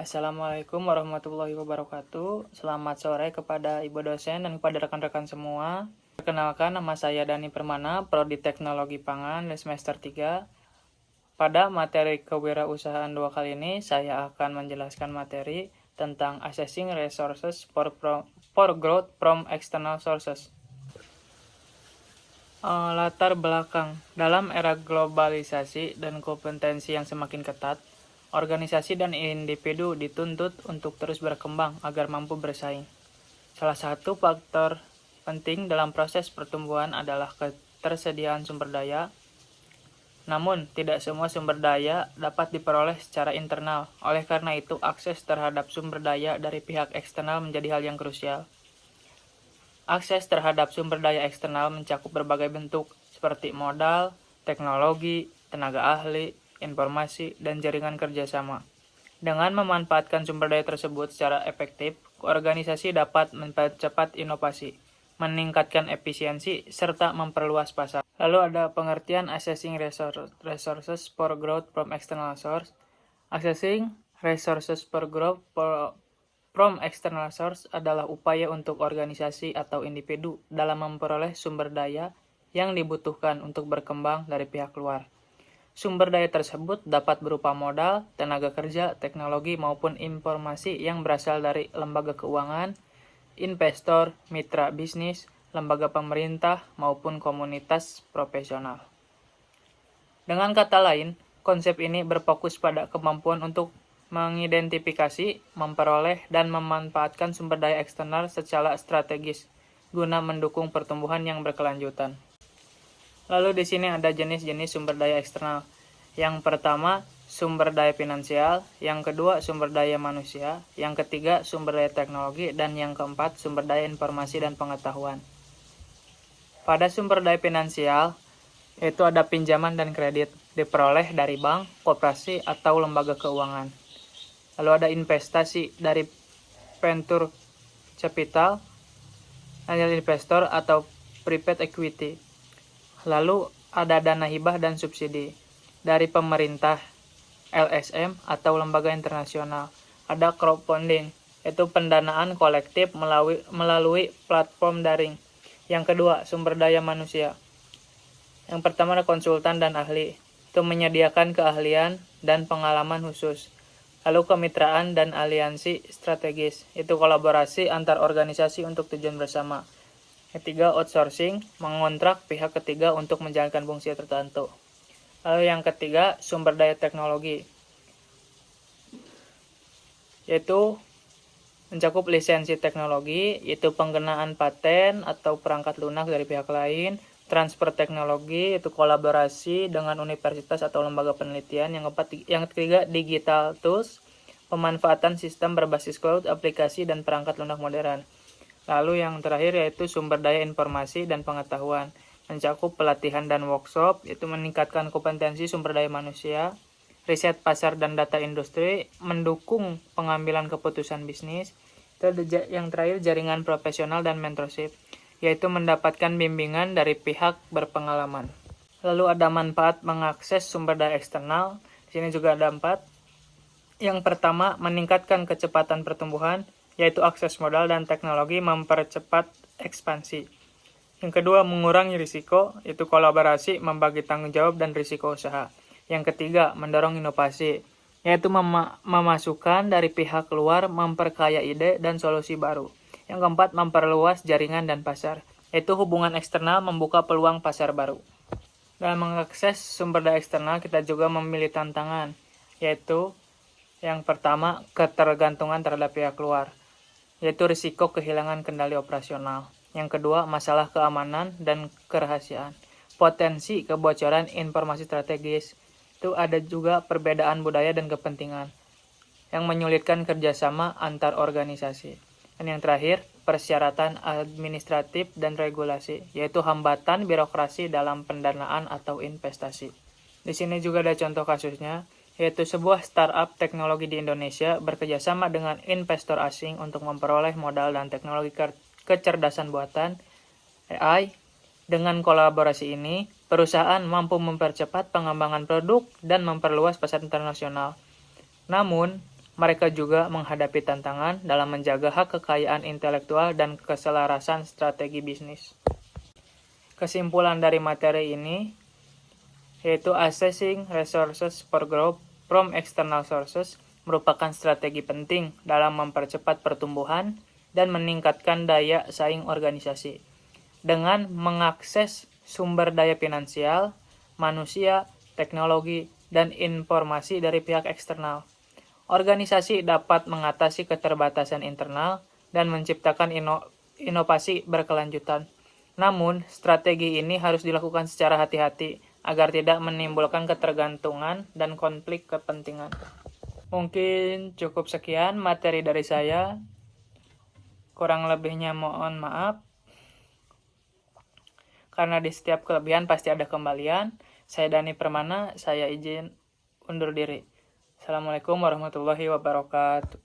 Assalamualaikum warahmatullahi wabarakatuh. Selamat sore kepada Ibu dosen dan kepada rekan-rekan semua. Perkenalkan, nama saya Dani Permana, Prodi Teknologi Pangan semester 3. Pada materi kewirausahaan 2 kali ini, saya akan menjelaskan materi tentang Assessing Resources for Growth from External Sources. Latar belakang. Dalam era globalisasi dan kompetensi yang semakin ketat, organisasi dan individu dituntut untuk terus berkembang agar mampu bersaing. Salah satu faktor penting dalam proses pertumbuhan adalah ketersediaan sumber daya. Namun, tidak semua sumber daya dapat diperoleh secara internal. Oleh karena itu, akses terhadap sumber daya dari pihak eksternal menjadi hal yang krusial. Akses terhadap sumber daya eksternal mencakup berbagai bentuk, seperti modal, teknologi, tenaga ahli, informasi, dan jaringan kerjasama. Dengan memanfaatkan sumber daya tersebut secara efektif, organisasi dapat mempercepat inovasi, meningkatkan efisiensi, serta memperluas pasar. Lalu ada pengertian Assessing Resources for Growth from External Source. Assessing Resources for Growth from External Source adalah upaya untuk organisasi atau individu dalam memperoleh sumber daya yang dibutuhkan untuk berkembang dari pihak luar. Sumber daya tersebut dapat berupa modal, tenaga kerja, teknologi, maupun informasi yang berasal dari lembaga keuangan, investor, mitra bisnis, lembaga pemerintah, maupun komunitas profesional. Dengan kata lain, konsep ini berfokus pada kemampuan untuk mengidentifikasi, memperoleh, dan memanfaatkan sumber daya eksternal secara strategis guna mendukung pertumbuhan yang berkelanjutan. Lalu di sini ada jenis-jenis sumber daya eksternal. Yang pertama, sumber daya finansial, yang kedua, sumber daya manusia, yang ketiga, sumber daya teknologi, dan yang keempat, sumber daya informasi dan pengetahuan. Pada sumber daya finansial, yaitu ada pinjaman dan kredit, diperoleh dari bank, koperasi, atau lembaga keuangan. Lalu ada investasi dari venture capital, angel investor, atau private equity. Lalu ada dana hibah dan subsidi dari pemerintah, LSM, atau lembaga internasional. Ada crowdfunding, yaitu pendanaan kolektif melalui platform daring. Yang kedua, sumber daya manusia. Yang pertama ada konsultan dan ahli, itu menyediakan keahlian dan pengalaman khusus. Lalu kemitraan dan aliansi strategis, itu kolaborasi antar organisasi untuk tujuan bersama. Ketiga, outsourcing, mengontrak pihak ketiga untuk menjalankan fungsi tertentu. Lalu yang ketiga, sumber daya teknologi, yaitu mencakup lisensi teknologi, yaitu penggunaan paten atau perangkat lunak dari pihak lain, transfer teknologi, yaitu kolaborasi dengan universitas atau lembaga penelitian. Yang ketiga, digital tools, pemanfaatan sistem berbasis cloud, aplikasi, dan perangkat lunak modern. Lalu yang terakhir yaitu sumber daya informasi dan pengetahuan, mencakup pelatihan dan workshop, yaitu meningkatkan kompetensi sumber daya manusia, riset pasar dan data industri, mendukung pengambilan keputusan bisnis. Yang terakhir jaringan profesional dan mentorship, yaitu mendapatkan bimbingan dari pihak berpengalaman. Lalu ada manfaat mengakses sumber daya eksternal, di sini juga ada 4. Yang pertama, meningkatkan kecepatan pertumbuhan, yaitu akses modal dan teknologi mempercepat ekspansi. Yang kedua, mengurangi risiko, yaitu kolaborasi, membagi tanggung jawab dan risiko usaha. Yang ketiga, mendorong inovasi, yaitu memasukkan dari pihak luar, memperkaya ide dan solusi baru. Yang keempat, memperluas jaringan dan pasar, yaitu hubungan eksternal membuka peluang pasar baru. Dalam mengakses sumber daya eksternal, kita juga memilih tantangan, yaitu yang pertama, ketergantungan terhadap pihak luar, yaitu risiko kehilangan kendali operasional. Yang kedua, masalah keamanan dan kerahasiaan, potensi kebocoran informasi strategis. Itu ada juga perbedaan budaya dan kepentingan yang menyulitkan kerjasama antar organisasi. Dan yang terakhir, persyaratan administratif dan regulasi, yaitu hambatan birokrasi dalam pendanaan atau investasi. Di sini juga ada contoh kasusnya, yaitu sebuah startup teknologi di Indonesia bekerjasama dengan investor asing untuk memperoleh modal dan teknologi kecerdasan buatan AI. Dengan kolaborasi ini, perusahaan mampu mempercepat pengembangan produk dan memperluas pasar internasional. Namun, mereka juga menghadapi tantangan dalam menjaga hak kekayaan intelektual dan keselarasan strategi bisnis. Kesimpulan dari materi ini yaitu assessing resources for growth from external sources merupakan strategi penting dalam mempercepat pertumbuhan dan meningkatkan daya saing organisasi. Dengan mengakses sumber daya finansial, manusia, teknologi, dan informasi dari pihak eksternal, organisasi dapat mengatasi keterbatasan internal dan menciptakan inovasi berkelanjutan. Namun, strategi ini harus dilakukan secara hati-hati agar tidak menimbulkan ketergantungan dan konflik kepentingan. Mungkin cukup sekian materi dari saya. Kurang lebihnya mohon maaf. Karena di setiap kelebihan pasti ada kembalian. Saya Dani Permana, saya izin undur diri. Assalamualaikum warahmatullahi wabarakatuh.